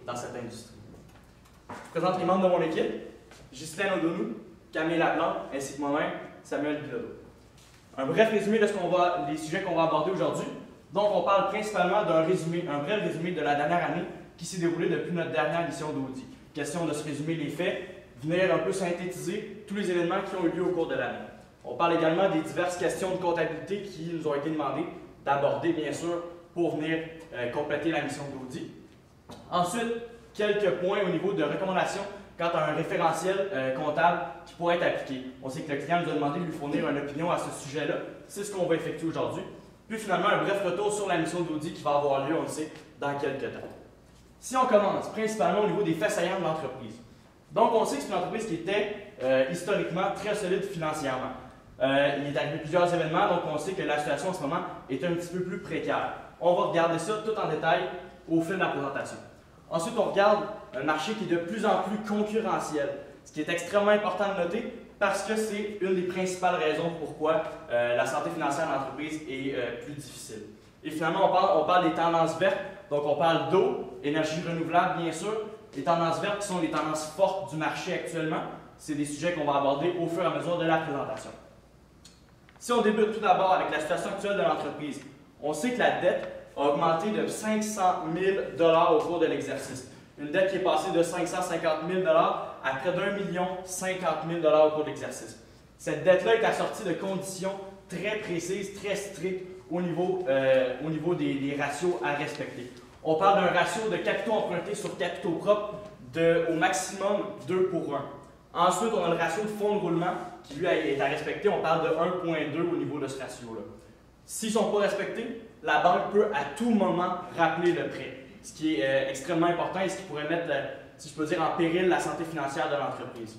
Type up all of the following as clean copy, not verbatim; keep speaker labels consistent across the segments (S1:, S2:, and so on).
S1: dans cette industrie. Je présente les membres de mon équipe, Ghislaine Odonou, Camille Laplante, ainsi que moi-même, Samuel Bilodeau. Un bref résumé de des sujets qu'on va aborder aujourd'hui. Donc, on parle principalement d'un bref résumé de la dernière année qui s'est déroulée depuis notre dernière édition d'Audi. Question de se résumer les faits, venir un peu synthétiser tous les événements qui ont eu lieu au cours de l'année. On parle également des diverses questions de comptabilité qui nous ont été demandées d'aborder, bien sûr, pour venir compléter la mission d'Audi. Ensuite, quelques points au niveau de recommandations quant à un référentiel comptable qui pourrait être appliqué. On sait que le client nous a demandé de lui fournir une opinion à ce sujet-là. C'est ce qu'on va effectuer aujourd'hui. Puis finalement, un bref retour sur la mission d'Audi qui va avoir lieu, on le sait, dans quelques temps. Si on commence principalement au niveau des faits saillants de l'entreprise. Donc, on sait que c'est une entreprise qui était historiquement très solide financièrement. Il est arrivé plusieurs événements, donc on sait que la situation en ce moment est un petit peu plus précaire. On va regarder ça tout en détail au fil de la présentation. Ensuite, on regarde un marché qui est de plus en plus concurrentiel, ce qui est extrêmement important de noter parce que c'est une des principales raisons pourquoi la santé financière de l'entreprise est plus difficile. Et finalement, on parle des tendances vertes, donc on parle d'eau, énergie renouvelable bien sûr. Les tendances vertes qui sont les tendances fortes du marché actuellement, c'est des sujets qu'on va aborder au fur et à mesure de la présentation. Si on débute tout d'abord avec la situation actuelle de l'entreprise, on sait que la dette a augmenté de 500 000 $ au cours de l'exercice. Une dette qui est passée de 550 000 $ à près d'1 50 000 $ au cours de l'exercice. Cette dette-là est assortie de conditions très précises, très strictes au niveau des ratios à respecter. On parle d'un ratio de capitaux empruntés sur capitaux propres au maximum 2 pour 1. Ensuite, on a le ratio de fonds de roulement qui, lui, est à respecter. On parle de 1,2 au niveau de ce ratio-là. S'ils ne sont pas respectés, la banque peut à tout moment rappeler le prêt, ce qui est extrêmement important et ce qui pourrait mettre, si je peux dire, en péril la santé financière de l'entreprise.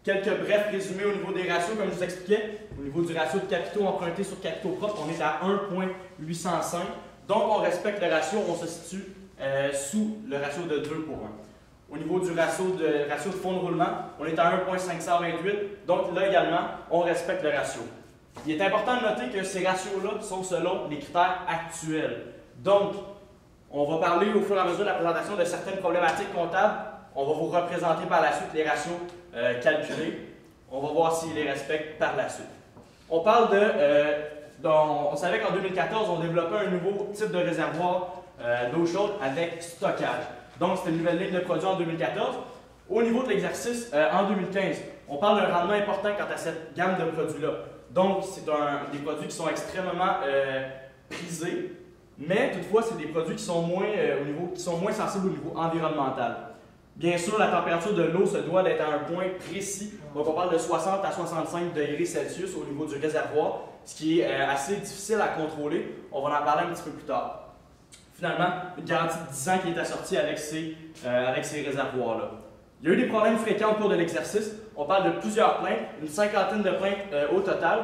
S1: Quelques brefs résumés au niveau des ratios, comme je vous expliquais. Au niveau du ratio de capitaux empruntés sur capitaux propres, on est à 1,805. Donc, on respecte le ratio, on se situe sous le ratio de 2 pour 1. Au niveau du ratio de fonds de roulement, on est à 1,528. Donc, là également, on respecte le ratio. Il est important de noter que ces ratios-là sont selon les critères actuels. Donc, on va parler au fur et à mesure de la présentation de certaines problématiques comptables. On va vous représenter par la suite les ratios calculés. On va voir s'ils les respectent par la suite. On parle on savait qu'en 2014, on développait un nouveau type de réservoir d'eau chaude avec stockage. Donc, c'était une nouvelle ligne de produits en 2014. Au niveau de l'exercice, en 2015, on parle d'un rendement important quant à cette gamme de produits-là. Donc, c'est des produits qui sont extrêmement prisés, mais toutefois, c'est des produits qui sont moins sensibles au niveau environnemental. Bien sûr, la température de l'eau se doit d'être à un point précis. Donc, on parle de 60 à 65 degrés Celsius au niveau du réservoir, ce qui est assez difficile à contrôler. On va en parler un petit peu plus tard. Finalement, une garantie de 10 ans qui est assortie avec ces réservoirs-là. Il y a eu des problèmes fréquents au cours de l'exercice. On parle de plusieurs plaintes, une cinquantaine de plaintes au total.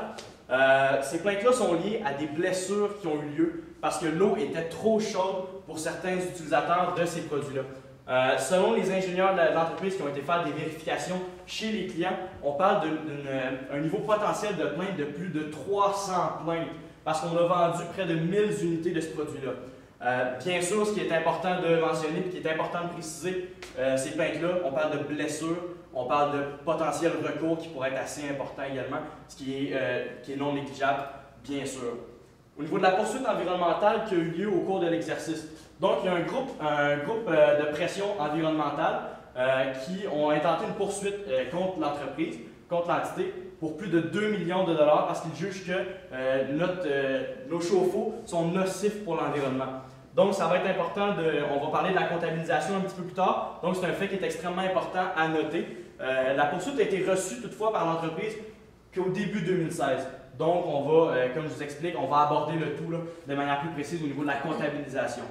S1: Ces plaintes-là sont liées à des blessures qui ont eu lieu parce que l'eau était trop chaude pour certains utilisateurs de ces produits-là. Selon les ingénieurs de l'entreprise qui ont été faire des vérifications chez les clients, on parle d'un niveau potentiel de plainte de plus de 300 plaintes parce qu'on a vendu près de 1000 unités de ce produit-là. Bien sûr, ce qui est important de mentionner et qui est important de préciser, ces plaintes-là, on parle de blessures, on parle de potentiel recours qui pourrait être assez important également, ce qui est non négligeable, bien sûr. Au niveau de la poursuite environnementale qui a eu lieu au cours de l'exercice, donc il y a un groupe de pression environnementale qui ont intenté une poursuite contre l'entreprise, contre l'entité, pour plus de 2 millions de dollars parce qu'ils jugent que nos chauffe-eau sont nocifs pour l'environnement. Donc, ça va être important, on va parler de la comptabilisation un petit peu plus tard. Donc, c'est un fait qui est extrêmement important à noter. La poursuite a été reçue toutefois par l'entreprise qu'au début 2016. Donc, on va, comme je vous explique, on va aborder le tout là, de manière plus précise au niveau de la comptabilisation.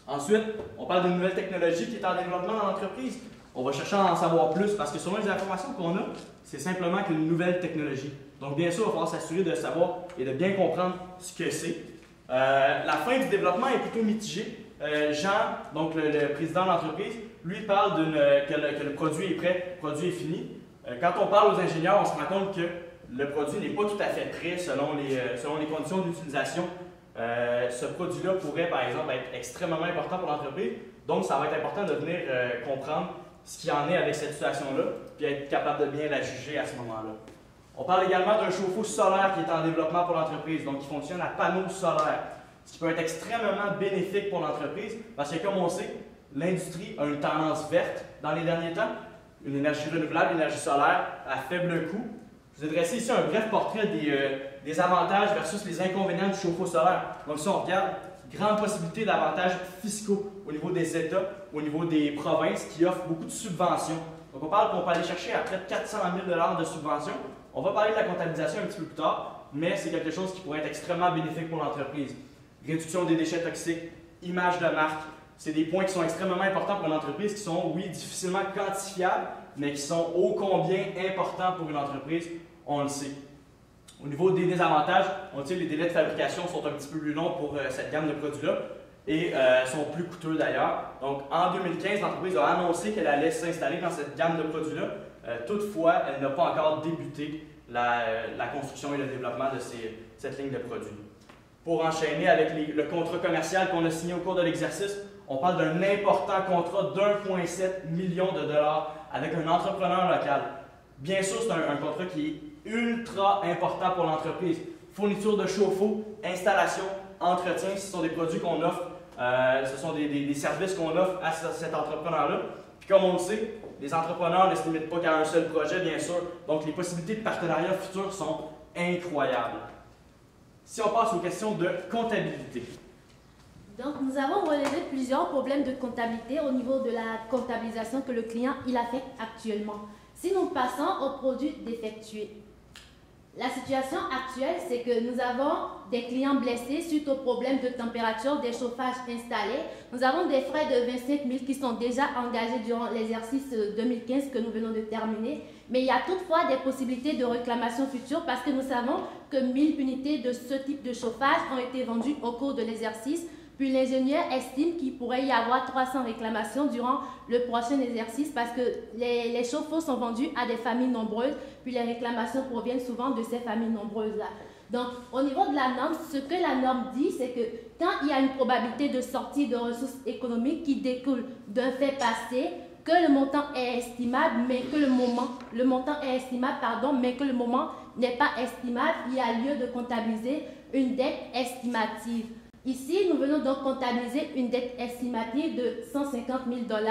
S1: Ensuite, on parle d'une nouvelle technologie qui est en développement dans l'entreprise. On va chercher à en savoir plus parce que selon les informations qu'on a, c'est simplement qu'une nouvelle technologie. Donc, bien sûr, il va falloir s'assurer de savoir et de bien comprendre ce que c'est. La fin du développement est plutôt mitigée. Jean, donc le président de l'entreprise, lui parle que le produit est prêt, le produit est fini. Quand on parle aux ingénieurs, on se rend compte que le produit n'est pas tout à fait prêt selon les conditions d'utilisation ce produit-là pourrait, par exemple, être extrêmement important pour l'entreprise. Donc, ça va être important de venir comprendre ce qu'il y en est avec cette situation-là, puis être capable de bien la juger à ce moment-là. On parle également d'un chauffe-eau solaire qui est en développement pour l'entreprise, donc qui fonctionne à panneaux solaires, ce qui peut être extrêmement bénéfique pour l'entreprise, parce que comme on sait, l'industrie a une tendance verte dans les derniers temps, une énergie renouvelable, une énergie solaire à faible coût. Je vous ai dressé ici un bref portrait des avantages versus les inconvénients du chauffe-eau solaire. Donc si on regarde, grande possibilité d'avantages fiscaux au niveau des États, au niveau des provinces qui offrent beaucoup de subventions. Donc on parle qu'on peut aller chercher à près de 400 000 $ de subventions. On va parler de la comptabilisation un petit peu plus tard, mais c'est quelque chose qui pourrait être extrêmement bénéfique pour l'entreprise. Réduction des déchets toxiques, image de marque, c'est des points qui sont extrêmement importants pour une entreprise, qui sont, oui, difficilement quantifiables, mais qui sont ô combien importants pour une entreprise, on le sait. Au niveau des désavantages, on sait que les délais de fabrication sont un petit peu plus longs pour cette gamme de produits-là et sont plus coûteux d'ailleurs. Donc en 2015, l'entreprise a annoncé qu'elle allait s'installer dans cette gamme de produits-là. Toutefois, elle n'a pas encore débuté la construction et le développement de cette ligne de produits. Pour enchaîner avec le contrat commercial qu'on a signé au cours de l'exercice, on parle d'un important contrat d'1,7 million de dollars avec un entrepreneur local. Bien sûr, c'est un contrat qui est ultra important pour l'entreprise. Fourniture de chauffe-eau, installation, entretien, ce sont des produits qu'on offre, ce sont des services qu'on offre à cet entrepreneur-là. Puis comme on le sait, les entrepreneurs ne se limitent pas qu'à un seul projet, bien sûr. Donc les possibilités de partenariat futur sont incroyables. Si on passe aux questions de comptabilité.
S2: Donc, nous avons relevé plusieurs problèmes de comptabilité au niveau de la comptabilisation que le client il a fait actuellement. Si nous passons aux produits défectueux, la situation actuelle, c'est que nous avons des clients blessés suite aux problèmes de température des chauffages installés. Nous avons des frais de 25 000 qui sont déjà engagés durant l'exercice 2015 que nous venons de terminer. Mais il y a toutefois des possibilités de réclamation future parce que nous savons que 1000 unités de ce type de chauffage ont été vendues au cours de l'exercice. Puis l'ingénieur estime qu'il pourrait y avoir 300 réclamations durant le prochain exercice parce que les chauffe-eau sont vendus à des familles nombreuses, puis les réclamations proviennent souvent de ces familles nombreuses-là. Donc, au niveau de la norme, ce que la norme dit, c'est que quand il y a une probabilité de sortie de ressources économiques qui découle d'un fait passé, que le montant est estimable, mais que le montant est estimable, mais que le moment n'est pas estimable, il y a lieu de comptabiliser une dette estimative. Ici, nous venons donc comptabiliser une dette estimative de 150 000 $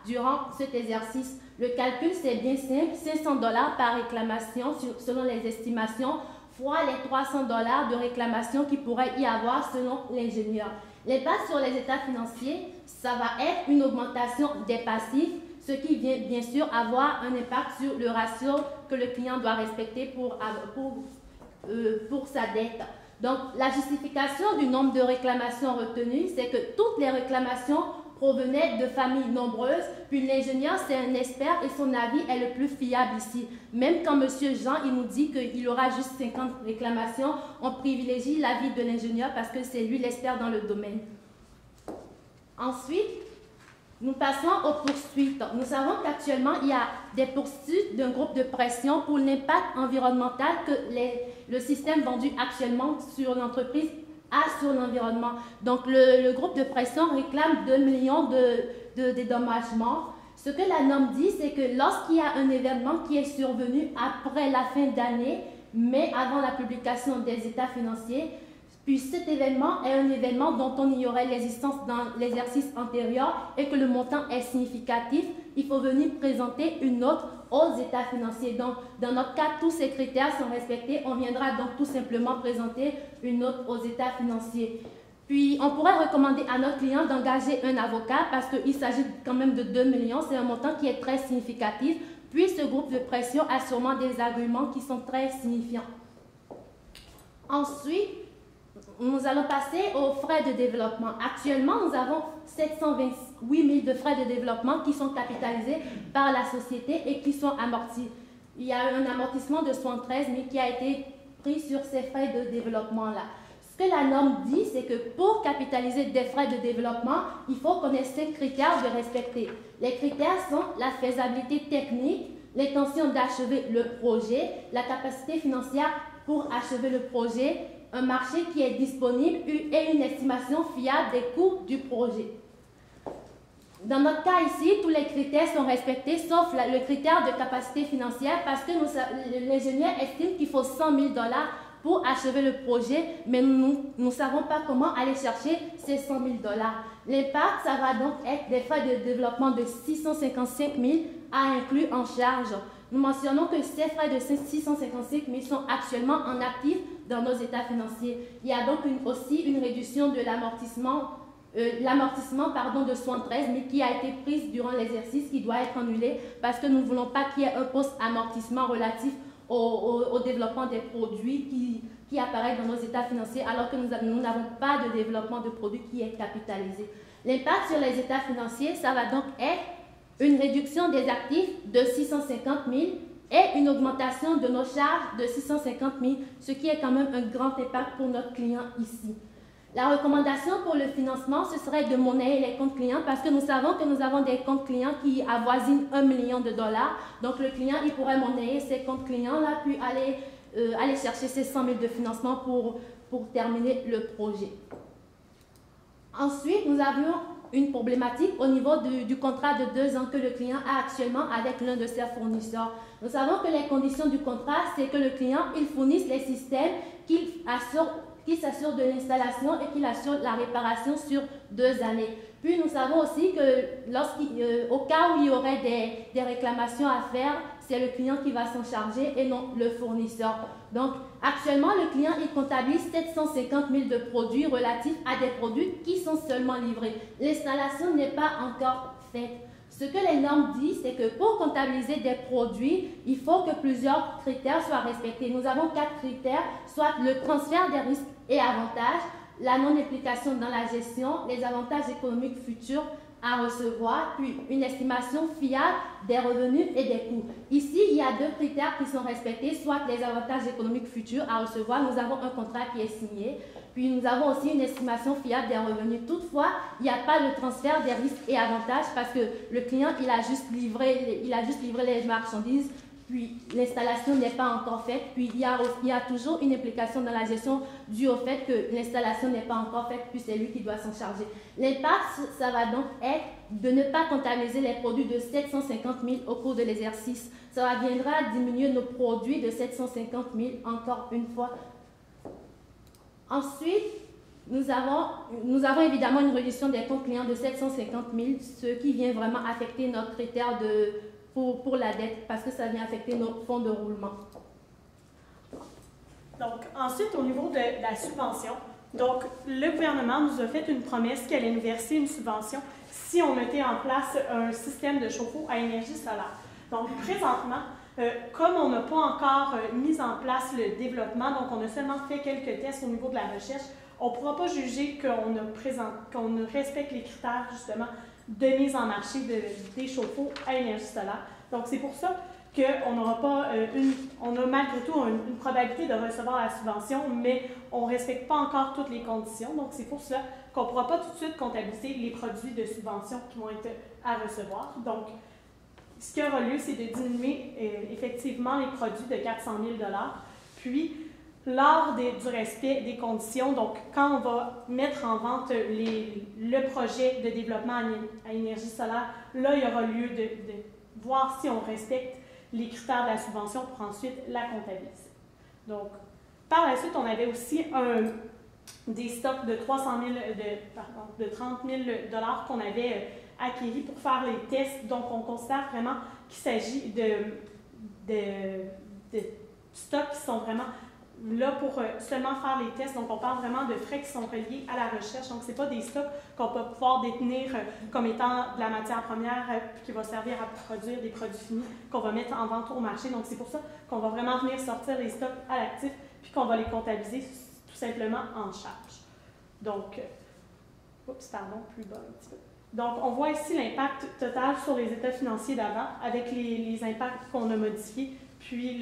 S2: durant cet exercice. Le calcul, c'est bien simple, 500 $ par réclamation selon les estimations, fois les 300 $ de réclamation qu'il pourrait y avoir selon l'ingénieur. L'impact sur les états financiers, ça va être une augmentation des passifs, ce qui vient bien sûr avoir un impact sur le ratio que le client doit respecter pour sa dette. Donc, la justification du nombre de réclamations retenues, c'est que toutes les réclamations provenaient de familles nombreuses, puis l'ingénieur, c'est un expert et son avis est le plus fiable ici. Même quand M. Jean, il nous dit qu'il aura juste 50 réclamations, on privilégie l'avis de l'ingénieur parce que c'est lui l'expert dans le domaine. Ensuite, nous passons aux poursuites. Nous savons qu'actuellement, il y a des poursuites d'un groupe de pression pour l'impact environnemental que le système vendu actuellement sur l'entreprise a sur l'environnement. Donc, le groupe de pression réclame 2 millions de dédommagements. Ce que la norme dit, c'est que lorsqu'il y a un événement qui est survenu après la fin d'année, mais avant la publication des états financiers, puis cet événement est un événement dont on ignorait l'existence dans l'exercice antérieur et que le montant est significatif, il faut venir présenter une note aux états financiers. Donc, dans notre cas, tous ces critères sont respectés. On viendra donc tout simplement présenter une note aux états financiers. Puis, on pourrait recommander à notre client d'engager un avocat parce qu'il s'agit quand même de 2 millions. C'est un montant qui est très significatif. Puis, ce groupe de pression a sûrement des arguments qui sont très signifiants. Ensuite, nous allons passer aux frais de développement. Actuellement, nous avons 728 000 de frais de développement qui sont capitalisés par la société et qui sont amortis. Il y a un amortissement de 73 000 qui a été pris sur ces frais de développement-là. Ce que la norme dit, c'est que pour capitaliser des frais de développement, il faut qu'on ait 5 critères de respecter. Les critères sont la faisabilité technique, l'intention d'achever le projet, la capacité financière pour achever le projet un marché qui est disponible et une estimation fiable des coûts du projet. Dans notre cas ici, tous les critères sont respectés, sauf le critère de capacité financière, parce que l'ingénieur estime qu'il faut 100 000 $ pour achever le projet, mais nous ne savons pas comment aller chercher ces 100 000 $. L'impact, ça va donc être des frais de développement de 655 000 à inclure en charge. Nous mentionnons que ces frais de 655 000 sont actuellement en actif dans nos états financiers. Il y a donc aussi une réduction de l'amortissement de 73 000 qui a été prise durant l'exercice, qui doit être annulé parce que nous ne voulons pas qu'il y ait un post-amortissement relatif au développement des produits qui apparaissent dans nos états financiers alors que nous n'avons pas de développement de produits qui est capitalisé. L'impact sur les états financiers, ça va donc être une réduction des actifs de 650 000 et une augmentation de nos charges de 650 000, ce qui est quand même un grand impact pour notre client ici. La recommandation pour le financement, ce serait de monnayer les comptes clients parce que nous savons que nous avons des comptes clients qui avoisinent 1 million $. Donc, le client, il pourrait monnayer ces comptes clients-là, puis aller chercher ces 100 000 de financement pour terminer le projet. Ensuite, nous avions une problématique au niveau du contrat de 2 ans que le client a actuellement avec l'un de ses fournisseurs. Nous savons que les conditions du contrat, c'est que le client, il fournisse les systèmes qui s'assure de l'installation et qui assure la réparation sur 2 années. Puis nous savons aussi que au cas où il y aurait des réclamations à faire, c'est le client qui va s'en charger et non le fournisseur. Donc actuellement, le client il comptabilise 750 000 de produits relatifs à des produits qui sont seulement livrés. L'installation n'est pas encore faite. Ce que les normes disent, c'est que pour comptabiliser des produits, il faut que plusieurs critères soient respectés. Nous avons 4 critères, soit le transfert des risques et avantages, la non-implication dans la gestion, les avantages économiques futurs à recevoir, puis une estimation fiable des revenus et des coûts. Ici, il y a 2 critères qui sont respectés, soit les avantages économiques futurs à recevoir. Nous avons un contrat qui est signé, puis nous avons aussi une estimation fiable des revenus. Toutefois, il n'y a pas de transfert des risques et avantages parce que le client, il a juste livré les marchandises, puis l'installation n'est pas encore faite, puis il y a toujours une implication dans la gestion due au fait que l'installation n'est pas encore faite, puis c'est lui qui doit s'en charger. L'impact, ça va donc être de ne pas comptabiliser les produits de 750 000 au cours de l'exercice. Ça viendra diminuer nos produits de 750 000 encore une fois. Ensuite, nous avons évidemment une réduction des comptes clients de 750 000, ce qui vient vraiment affecter notre critère pour la dette, parce que ça vient affecter nos fonds de roulement.
S3: Donc, ensuite, au niveau de la subvention, donc, le gouvernement nous a fait une promesse qu'elle allait nous verser une subvention si on mettait en place un système de chauffe-eau à énergie solaire. Donc, présentement, comme on n'a pas encore mis en place le développement, donc on a seulement fait quelques tests au niveau de la recherche, on ne pourra pas juger qu'on respecte les critères, justement, de mise en marché des chauffe-eau à énergie solaire. Donc, c'est pour ça qu'on n'aura pas on a malgré tout une probabilité de recevoir la subvention, mais on ne respecte pas encore toutes les conditions. Donc, c'est pour cela qu'on ne pourra pas tout de suite comptabiliser les produits de subvention qui vont être à recevoir. Donc, ce qui aura lieu, c'est de diminuer effectivement les produits de 400 000 $. Puis, lors du respect des conditions, donc quand on va mettre en vente le projet de développement à énergie solaire, là, il y aura lieu de voir si on respecte les critères de la subvention pour ensuite la comptabiliser. Donc, par la suite, on avait aussi des stocks de 30 000 $ qu'on avait acquis pour faire les tests. Donc, on considère vraiment qu'il s'agit de stocks qui sont vraiment là pour seulement faire les tests. Donc, on parle vraiment de frais qui sont reliés à la recherche. Donc, ce n'est pas des stocks qu'on peut pouvoir détenir comme étant de la matière première qui va servir à produire des produits finis qu'on va mettre en vente au marché. Donc, c'est pour ça qu'on va vraiment venir sortir les stocks à l'actif puis qu'on va les comptabiliser tout simplement en charge. Donc, plus bas un petit peu. Donc, on voit ici l'impact total sur les états financiers d'avant avec les impacts qu'on a modifiés, puis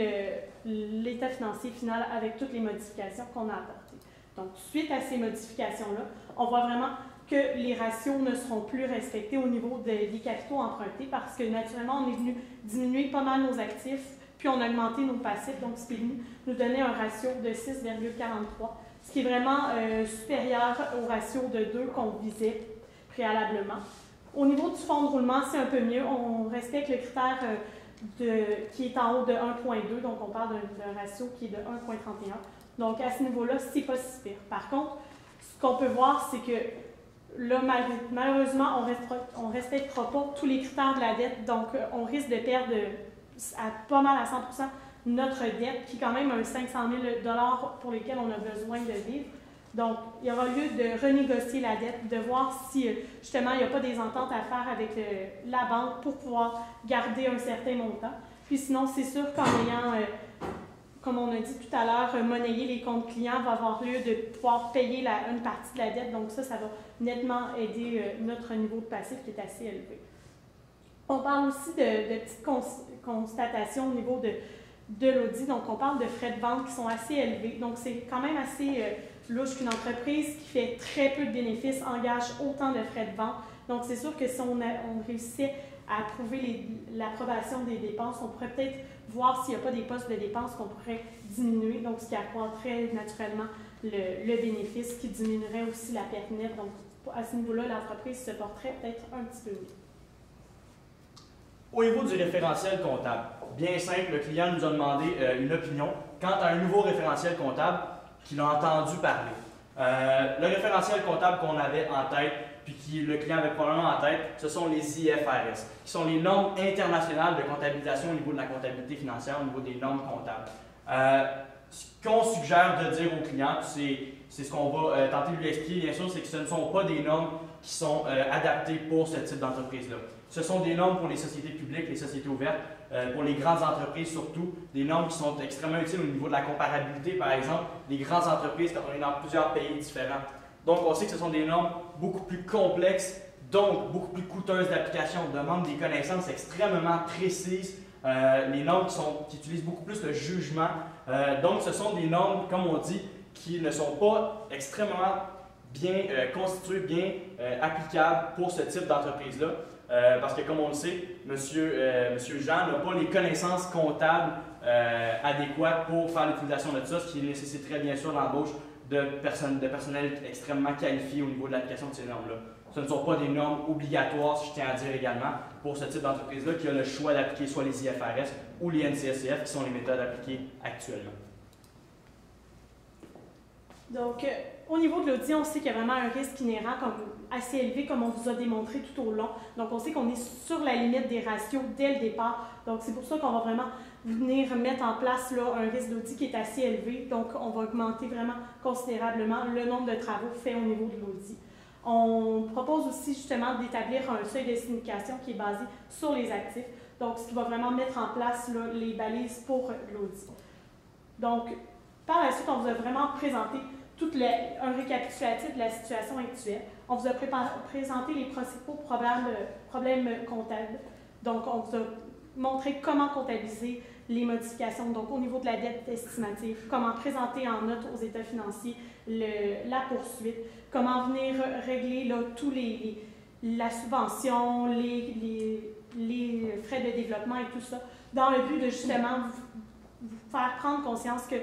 S3: l'état financier final avec toutes les modifications qu'on a apportées. Donc, suite à ces modifications-là, on voit vraiment que les ratios ne seront plus respectés au niveau des capitaux empruntés parce que, naturellement, on est venu diminuer pas mal nos actifs, puis on a augmenté nos passifs, donc ce qui est venu nous donner un ratio de 6,43, ce qui est vraiment supérieur au ratio de 2 qu'on visait préalablement. Au niveau du fonds de roulement, c'est un peu mieux. On respecte le critère qui est en haut de 1,2, donc on parle d'un ratio qui est de 1,31. Donc à ce niveau-là, c'est pas si pire. Par contre, ce qu'on peut voir, c'est que là, malheureusement, on ne respectera pas tous les critères de la dette, donc on risque de perdre pas mal à 100% notre dette, qui est quand même un 500 000 $ pour lesquels on a besoin de vivre. Donc, il y aura lieu de renégocier la dette, de voir si, justement, il n'y a pas des ententes à faire avec la banque pour pouvoir garder un certain montant. Puis sinon, c'est sûr qu'en ayant, comme on a dit tout à l'heure, monnayer les comptes clients va avoir lieu de pouvoir payer une partie de la dette. Donc ça va nettement aider notre niveau de passif qui est assez élevé. On parle aussi de petites constatations au niveau de l'audit. Donc, on parle de frais de vente qui sont assez élevés. Donc, c'est quand même assez louche qu'une entreprise qui fait très peu de bénéfices engage autant de frais de vente. Donc, c'est sûr que si on réussissait à approuver l'approbation des dépenses, on pourrait peut-être voir s'il n'y a pas des postes de dépenses qu'on pourrait diminuer, donc ce qui accroîtrait naturellement le bénéfice, qui diminuerait aussi la perte nette. Donc, à ce niveau-là, l'entreprise se porterait peut-être un petit peu mieux.
S1: Au niveau du référentiel comptable, bien simple, le client nous a demandé une opinion quant à un nouveau référentiel comptable qu'il a entendu parler. Le référentiel comptable qu'on avait en tête, puis que le client avait probablement en tête, ce sont les IFRS, qui sont les normes internationales de comptabilisation au niveau de la comptabilité financière, au niveau des normes comptables. Ce qu'on suggère de dire au client, c'est ce qu'on va tenter de lui expliquer, bien sûr, c'est que ce ne sont pas des normes qui sont adaptées pour ce type d'entreprise-là. Ce sont des normes pour les sociétés publiques, les sociétés ouvertes, pour les grandes entreprises surtout, des normes qui sont extrêmement utiles au niveau de la comparabilité, par exemple, les grandes entreprises quand on est dans plusieurs pays différents. Donc, on sait que ce sont des normes beaucoup plus complexes, donc beaucoup plus coûteuses d'application, demandent des connaissances extrêmement précises, les normes qui utilisent beaucoup plus le jugement. Donc, ce sont des normes, comme on dit, qui ne sont pas extrêmement bien constituées, bien applicables pour ce type d'entreprise-là. Parce que, comme on le sait, Monsieur Jean n'a pas les connaissances comptables adéquates pour faire l'utilisation de ça, ce qui nécessiterait bien sûr l'embauche de personnel extrêmement qualifié au niveau de l'application de ces normes-là. Ce ne sont pas des normes obligatoires, si je tiens à dire également, pour ce type d'entreprise-là qui a le choix d'appliquer soit les IFRS ou les NCSCF, qui sont les méthodes appliquées actuellement.
S3: Donc, au niveau de l'audit, on sait qu'il y a vraiment un risque inhérent assez élevé, comme on vous a démontré tout au long. Donc, on sait qu'on est sur la limite des ratios dès le départ. Donc, c'est pour ça qu'on va vraiment venir mettre en place là, un risque d'audit qui est assez élevé. Donc, on va augmenter vraiment considérablement le nombre de travaux faits au niveau de l'audit. On propose aussi justement d'établir un seuil de signification qui est basé sur les actifs. Donc, ce qui va vraiment mettre en place là, les balises pour l'audit. Donc, par la suite, on vous a vraiment présenté un récapitulatif de la situation actuelle. On vous a présenté les principaux problèmes comptables. Donc, on vous a montré comment comptabiliser les modifications, donc au niveau de la dette estimative, comment présenter en note aux états financiers la poursuite, comment venir régler là, la subvention, les frais de développement et tout ça, dans le but de justement vous faire prendre conscience que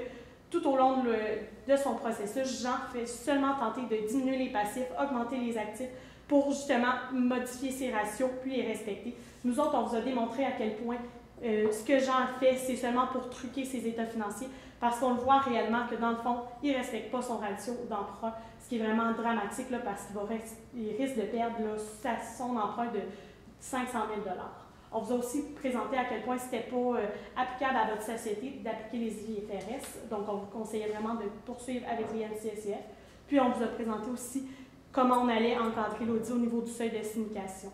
S3: tout au long de son processus, Jean fait seulement tenter de diminuer les passifs, augmenter les actifs pour justement modifier ses ratios puis les respecter. Nous autres, on vous a démontré à quel point ce que Jean fait, c'est seulement pour truquer ses états financiers parce qu'on le voit réellement que dans le fond, il ne respecte pas son ratio d'emprunt, ce qui est vraiment dramatique là, parce qu'il risque de perdre là, son emprunt de 500 000 $. On vous a aussi présenté à quel point ce n'était pas applicable à votre société d'appliquer les IFRS. Donc, on vous conseillait vraiment de poursuivre avec les NCSCF. Puis, on vous a présenté aussi comment on allait encadrer l'audit au niveau du seuil de signification.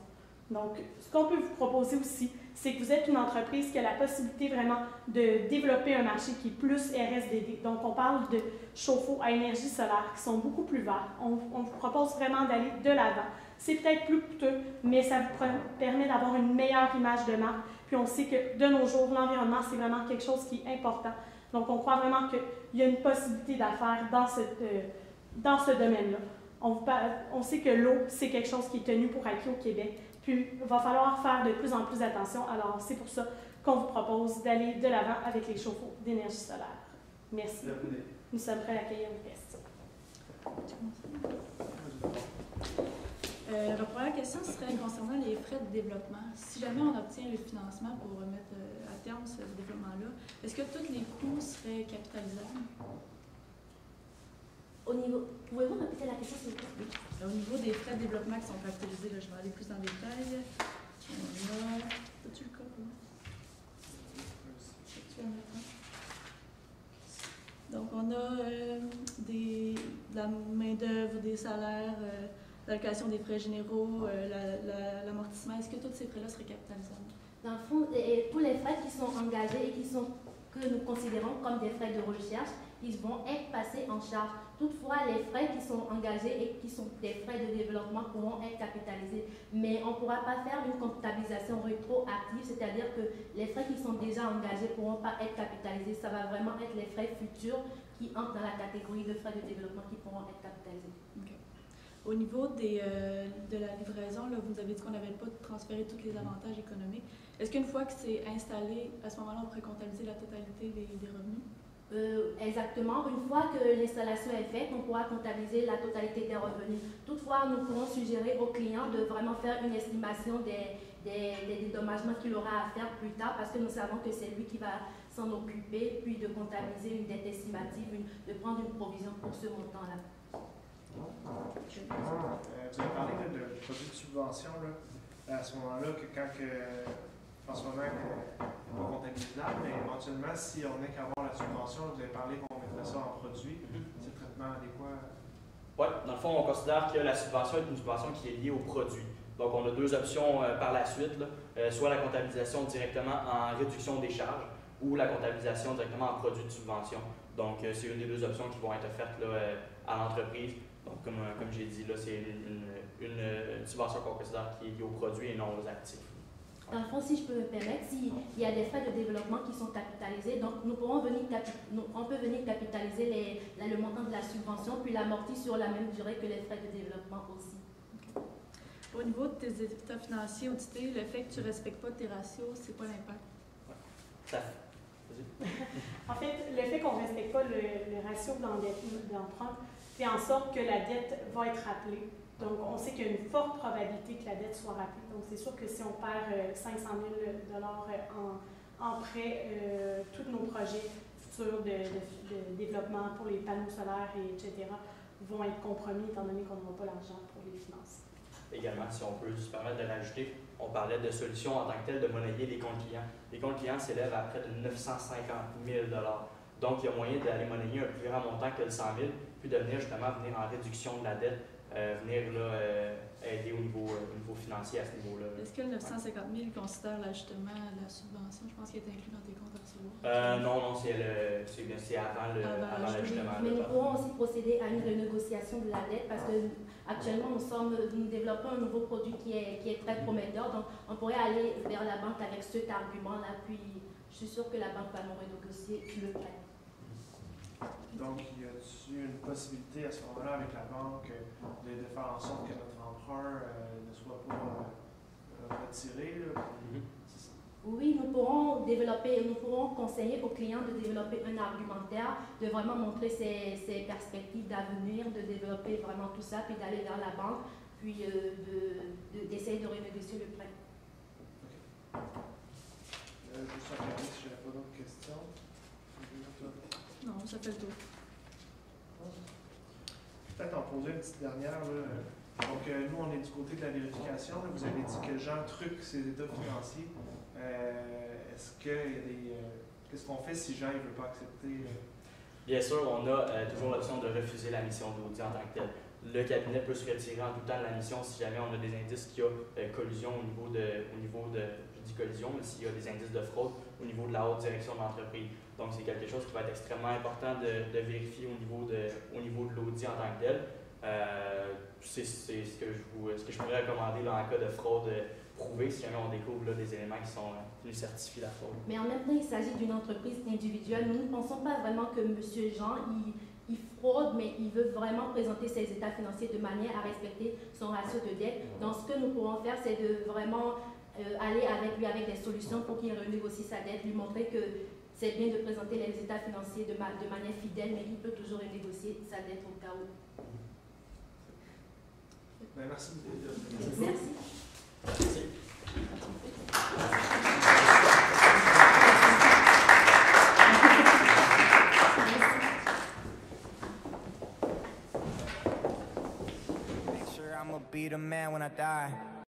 S3: Donc, ce qu'on peut vous proposer aussi, c'est que vous êtes une entreprise qui a la possibilité vraiment de développer un marché qui est plus RSDD. Donc, on parle de chauffe-eau à énergie solaire qui sont beaucoup plus verts. On vous propose vraiment d'aller de l'avant. C'est peut-être plus coûteux, mais ça vous permet d'avoir une meilleure image de marque. Puis on sait que de nos jours, l'environnement, c'est vraiment quelque chose qui est important. Donc on croit vraiment qu'il y a une possibilité d'affaires dans ce domaine-là. On sait que l'eau, c'est quelque chose qui est tenu pour acquis au Québec. Puis il va falloir faire de plus en plus attention. Alors c'est pour ça qu'on vous propose d'aller de l'avant avec les chauffe-eau d'énergie solaire. Merci. Nous sommes prêts à accueillir vos questions.
S4: La première question serait concernant les frais de développement. Si jamais on obtient le financement pour remettre à terme ce développement-là, est-ce que tous les coûts seraient capitalisables?
S2: Pouvez-vous répéter la question s'il vous plaît?
S4: Au niveau des frais de développement qui sont capitalisés, là, je vais aller plus dans le détail. On a... As-tu le cas pour moi? Donc, on a de la main-d'œuvre, des salaires, l'allocation des frais généraux, l'amortissement. Est-ce que tous ces frais-là seraient capitalisables?
S2: Dans le fond, tous les frais qui sont engagés et que nous considérons comme des frais de recherche, ils vont être passés en charge. Toutefois, les frais qui sont engagés et qui sont des frais de développement pourront être capitalisés. Mais on ne pourra pas faire une comptabilisation rétroactive, c'est-à-dire que les frais qui sont déjà engagés ne pourront pas être capitalisés. Ça va vraiment être les frais futurs qui entrent dans la catégorie de frais de développement qui pourront être capitalisés.
S4: Okay. Au niveau de la livraison, là, vous avez dit qu'on n'avait pas transféré tous les avantages économiques. Est-ce qu'une fois que c'est installé, à ce moment-là, on pourrait comptabiliser la totalité des revenus?
S2: Exactement. Une fois que l'installation est faite, on pourra comptabiliser la totalité des revenus. Toutefois, nous pourrons suggérer au client de vraiment faire une estimation des dédommagements qu'il aura à faire plus tard parce que nous savons que c'est lui qui va s'en occuper, puis de comptabiliser une dette estimative, de prendre une provision pour ce montant-là.
S5: Vous avez parlé de produits de subvention, là, à ce moment-là, que quand en ce moment, pas comptabilisable, mais éventuellement, si on n'est qu'à avoir la subvention, vous avez parlé qu'on mettrait ça en produit, c'est le traitement adéquat?
S1: Oui, dans le fond, on considère que la subvention est une subvention qui est liée au produit. Donc, on a deux options par la suite, là. Soit la comptabilisation directement en réduction des charges ou la comptabilisation directement en produit de subvention. Donc, c'est une des deux options qui vont être offertes là, à l'entreprise. Donc, comme j'ai dit, là, c'est une subvention qu'on considère qui est liée aux produits et non aux actifs.
S2: Dans le fond, si je peux me permettre, s'il y a des frais de développement qui sont capitalisés, donc on peut venir capitaliser le montant de la subvention puis l'amortir sur la même durée que les frais de développement aussi.
S4: Okay. Au niveau de tes états financiers audités, le fait que tu ne respectes pas tes ratios, c'est quoi l'impact?
S1: Ça.
S3: En fait, le fait qu'on ne respecte pas le ratio d'emprunt fait en sorte que la dette va être rappelée. Donc, on sait qu'il y a une forte probabilité que la dette soit rappelée. Donc, c'est sûr que si on perd 500 000 en prêt, tous nos projets futurs de développement pour les panneaux solaires, etc., vont être compromis étant donné qu'on n'aura pas l'argent pour les financer.
S1: Également, si on peut se permettre de rajouter, on parlait de solutions en tant que telles de monnayer les comptes clients. Les comptes clients s'élèvent à près de 950 000 $. Donc, il y a moyen d'aller monnayer un plus grand montant que le 100 000 puis de venir en réduction de la dette. Venir là, aider au niveau financier à ce niveau-là.
S4: Est-ce que le 950 000 considère l'ajustement à la subvention? Je pense qu'il est inclus dans tes comptes à recevoir.
S1: Non, c'est avant l'ajustement.
S2: Mais nous pourrons aussi procéder à une renégociation de la dette parce que actuellement, nous développons un nouveau produit qui est très prometteur. Donc, on pourrait aller vers la banque avec cet argument-là. Puis, je suis sûre que la banque va nous renégocier le prêt.
S5: Donc, y a-t-il une possibilité à ce moment-là avec la banque de faire en sorte que notre emprunt ne soit pas retiré? Là,
S2: Oui, nous pourrons conseiller aux clients de développer un argumentaire, de vraiment montrer ses perspectives d'avenir, de développer vraiment tout ça, puis d'aller vers la banque, puis d'essayer de renégocier le prêt.
S5: OK. Juste regarder si je n'avais pas d'autres questions.
S4: Non, ça fait le tour.
S5: Peut-être en poser une petite dernière. Là. Donc, nous, on est du côté de la vérification. Là. Vous avez dit que Jean truque ses états financiers. Est-ce qu'il y a des... qu'est-ce qu'on fait si Jean ne veut pas accepter?
S1: Bien sûr, on a toujours l'option de refuser la mission d'audit en tant que telle. Le cabinet peut se retirer en tout temps de la mission si jamais on a des indices qu'il y a collusion au niveau de, je dis collusion, mais s'il y a des indices de fraude au niveau de la haute direction de l'entreprise. Donc, c'est quelque chose qui va être extrêmement important de vérifier au niveau de l'audit en tant que tel. C'est ce que je pourrais recommander là, en cas de fraude prouvée, si jamais on découvre là, des éléments qui nous certifient la fraude.
S2: Mais en même temps, il s'agit d'une entreprise individuelle. Nous ne pensons pas vraiment que M. Jean, il fraude, mais il veut vraiment présenter ses états financiers de manière à respecter son ratio de dette. Donc, ce que nous pourrons faire, c'est de vraiment aller avec lui avec des solutions pour qu'il renégocie sa dette, lui montrer que c'est bien de présenter les états financiers de manière fidèle, mais il peut toujours négocier sa dette au cas où.
S5: Ben, merci.
S2: Merci.
S6: Make sure I'ma be the man when I die.